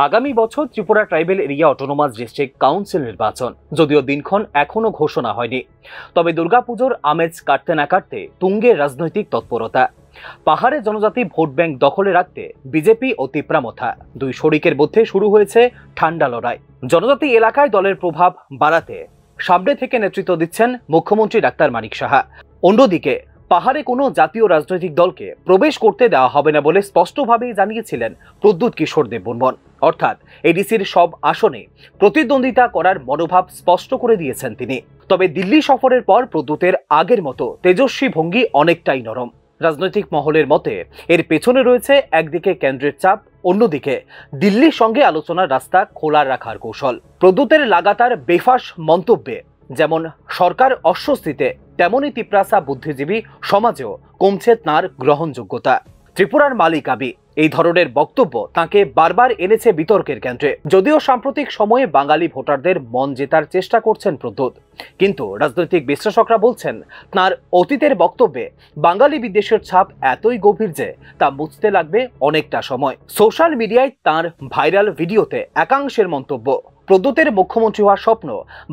আগামী বছর Tripura tribal area autonomous district council নির্বাচন, যদিও দিনক্ষণ এখনো ঘোষণা হয়নি। তবে দুর্গাপুজোর আমেজ কাটতে না কাটতে তুঙ্গে রাজনৈতিক তৎপরতা। পাহাড়ে জনজাতি ভোট ব্যাংক দখলে রাখতে বিজেপি ও তিপ্রামথা দুই শরিকের মধ্যে শুরু হয়েছে ঠান্ডা লড়াই। জনজাতি এলাকায় দলের প্রভাব বাড়াতে সামনে থেকে নেতৃত্ব দিচ্ছেন মুখ্যমন্ত্রী ডাক্তার মানিক সাহা। অন্যদিকে পাহাড়ে কোনো জাতীয় রাজনৈতিক দলকে প্রবেশ করতে দেওয়া হবে না বলে স্পষ্টভাবেই জানিয়েছিলেন প্রদ্যুৎ কিশোর দেববর্মন। অর্থাৎ এডিসির সব আসনে প্রতিদ্বন্দ্বিতা করার মনোভাব স্পষ্ট করে দিয়েছেন তিনি। তবে দিল্লি সফরের পর প্রদ্যুতের আগের মতো তেজস্বী ভঙ্গি অনেকটাই নরম। রাজনৈতিক মহলের মতে এর পেছনে রয়েছে একদিকে কেন্দ্রের চাপ, অন্যদিকে দিল্লির সঙ্গে আলোচনার রাস্তা খোলা রাখার কৌশল। প্রদ্যুতের লাগাতার বেফাঁস মন্তব্যে যেমন সরকার অস্বস্তিতে, তেমনই তিপ্রাসা বুদ্ধিজীবী সমাজেও কমছে তাঁর গ্রহণযোগ্যতা। ত্রিপুরার মালিক আবি এই ধরনের বক্তব্য তাকে বারবার এনেছে বিতর্কের কেন্দ্রে। যদিও সাম্প্রতিক সময়ে বাঙালি ভোটারদের মন জেতার চেষ্টা করছেন প্রদ্যুৎ, কিন্তু রাজনৈতিক বিশ্লেষকরা বলছেন তাঁর অতীতের বক্তব্যে বাঙালি বিদ্বেষের ছাপ এতই গভীর যে তা মুছতে লাগবে অনেকটা সময়। সোশ্যাল মিডিয়ায় তাঁর ভাইরাল ভিডিওতে একাংশের মন্তব্য, প্রদ্যুতের মুখ্যমন্ত্রী হওয়ার স্বপ্ন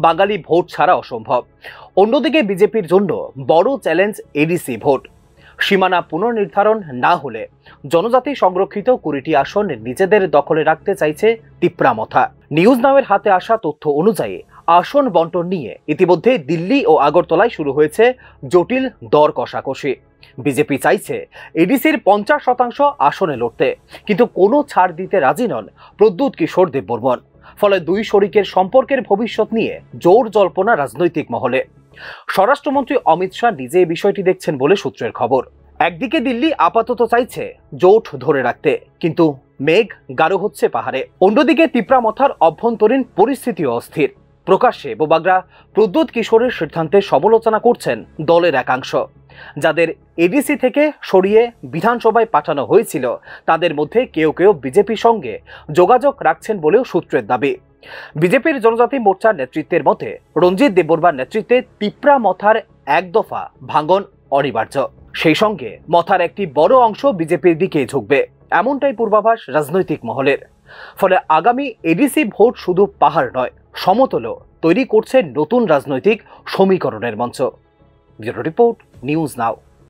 বাঙালি ভোট ছাড়া অসম্ভব। অন্যদিকে বিজেপির জন্য বড় চ্যালেঞ্জ এডিসি ভোট। সীমানা পুনর্নির্ধারণ না হলে জনজাতি সংরক্ষিত 20টি আসন নিজেদের দখলে রাখতে চাইছে তিপ্রামথা। নিউজ নাওয়ের হাতে আসা তথ্য অনুযায়ী আসন বন্টন নিয়ে ইতিমধ্যে দিল্লি ও আগরতলায় শুরু হয়েছে জটিল দর কষাকষি। বিজেপি চাইছে এডিসির 50% আসনে লড়তে, কিন্তু কোনো ছাড় দিতে রাজি নন প্রদ্যুৎ কিশোর দেববর্মন। ফলে দুই শরিকের সম্পর্কের ভবিষ্যৎ নিয়ে জোর জল্পনা রাজনৈতিক মহলে। স্বরাষ্ট্রমন্ত্রী অমিত শাহ নিজে এই বিষয়টি দেখছেন বলে সূত্রের খবর। একদিকে দিল্লি আপাতত চাইছে জোট ধরে রাখতে, কিন্তু মেঘ গাঢ় হচ্ছে পাহাড়ে। অন্যদিকে তিপ্রামথার অভ্যন্তরীণ পরিস্থিতি অস্থির। প্রকাশ্যে বোবাগরা প্রদ্যুৎ কিশোরের সিদ্ধান্তে সমালোচনা করছেন দলের একাংশ। যাদের এডিসি থেকে সরিয়ে বিধানসভায় পাঠানো হয়েছিল তাদের মধ্যে কেউ কেউ বিজেপির সঙ্গে যোগাযোগ রাখছেন বলেও সূত্রের দাবি। বিজেপির জনজাতি মোর্চার নেতৃত্বের মতে রঞ্জিত দেববর্মার নেতৃত্বে তিপ্রামথার এক দফা ভাঙন অনিবার্য। সেই সঙ্গে মথার একটি বড় অংশ বিজেপির দিকে ঝুঁকবে, এমনটাই পূর্বাভাস রাজনৈতিক মহলের। ফলে আগামী এডিসি ভোট শুধু পাহাড় নয়, সমতলও তৈরি করছে নতুন রাজনৈতিক সমীকরণের মঞ্চ। Bureau report, news now.